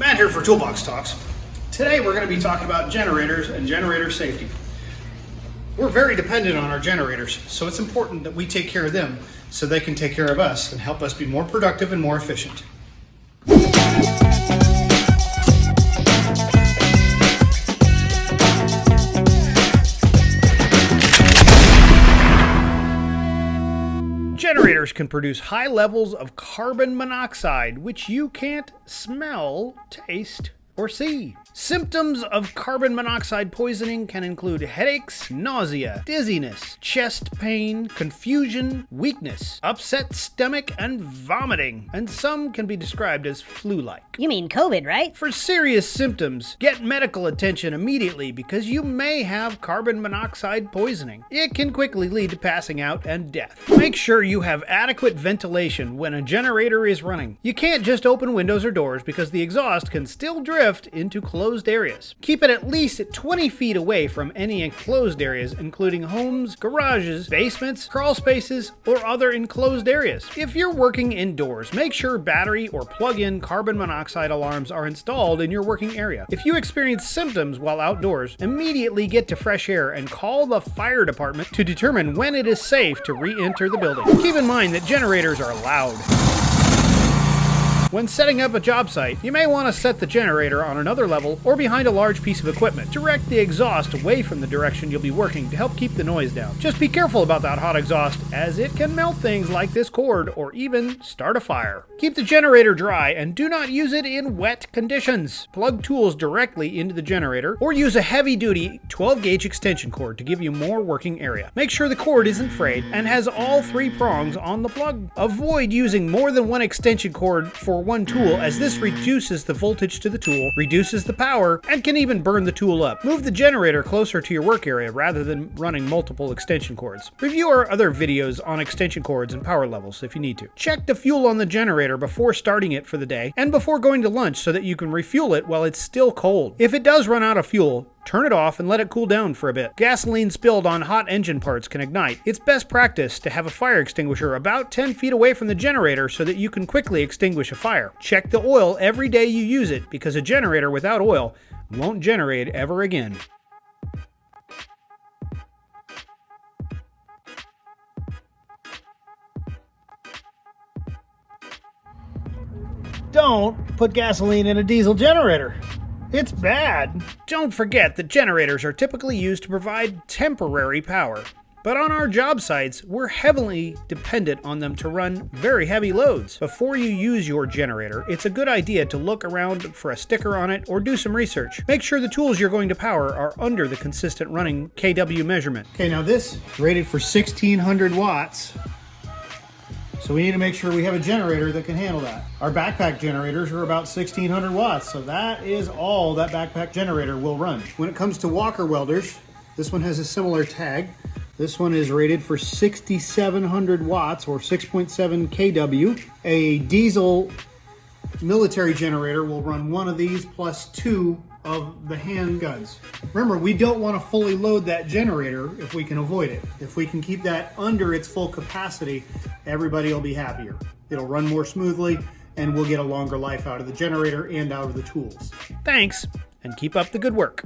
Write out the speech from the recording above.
Matt here for Toolbox Talks. Today we're going to be talking about generators and generator safety. We're very dependent on our generators, so it's important that we take care of them so they can take care of us and help us be more productive and more efficient. Generators can produce high levels of carbon monoxide, which you can't smell, taste, or see. Symptoms of carbon monoxide poisoning can include headaches, nausea, dizziness, chest pain, confusion, weakness, upset stomach, and vomiting, and some can be described as flu-like. You mean COVID, right? For serious symptoms, get medical attention immediately because you may have carbon monoxide poisoning. It can quickly lead to passing out and death. Make sure you have adequate ventilation when a generator is running. You can't just open windows or doors because the exhaust can still drift into closed areas. Keep it at least 20 feet away from any enclosed areas, including homes, garages, basements, crawl spaces, or other enclosed areas. If you're working indoors, make sure battery or plug-in carbon monoxide alarms are installed in your working area. If you experience symptoms while outdoors, immediately get to fresh air and call the fire department to determine when it is safe to re-enter the building. Keep in mind that generators are loud. When setting up a job site, you may want to set the generator on another level or behind a large piece of equipment. Direct the exhaust away from the direction you'll be working to help keep the noise down. Just be careful about that hot exhaust, as it can melt things like this cord or even start a fire. Keep the generator dry and do not use it in wet conditions. Plug tools directly into the generator or use a heavy-duty 12-gauge extension cord to give you more working area. Make sure the cord isn't frayed and has all three prongs on the plug. Avoid using more than one extension cord for one tool, as this reduces the voltage to the tool, reduces the power, and can even burn the tool up. Move the generator closer to your work area rather than running multiple extension cords. Review our other videos on extension cords and power levels if you need to. Check the fuel on the generator before starting it for the day and before going to lunch so that you can refuel it while it's still cold. If it does run out of fuel, turn it off and let it cool down for a bit. Gasoline spilled on hot engine parts can ignite. It's best practice to have a fire extinguisher about 10 feet away from the generator so that you can quickly extinguish a fire. Check the oil every day you use it because a generator without oil won't generate ever again. Don't put gasoline in a diesel generator. It's bad. Don't forget that generators are typically used to provide temporary power. But on our job sites, we're heavily dependent on them to run very heavy loads. Before you use your generator, it's a good idea to look around for a sticker on it or do some research. Make sure the tools you're going to power are under the consistent running kW measurement. Okay, now this is rated for 1600 watts. So we need to make sure we have a generator that can handle that. Our backpack generators are about 1600 watts, so that is all that backpack generator will run. When it comes to walker welders, this one has a similar tag. This one is rated for 6700 watts or 6.7 kW. A diesel military generator will run one of these plus two of the handguns. Remember, we don't want to fully load that generator if we can avoid it. If we can keep that under its full capacity, everybody will be happier. It'll run more smoothly and we'll get a longer life out of the generator and out of the tools. Thanks, and keep up the good work.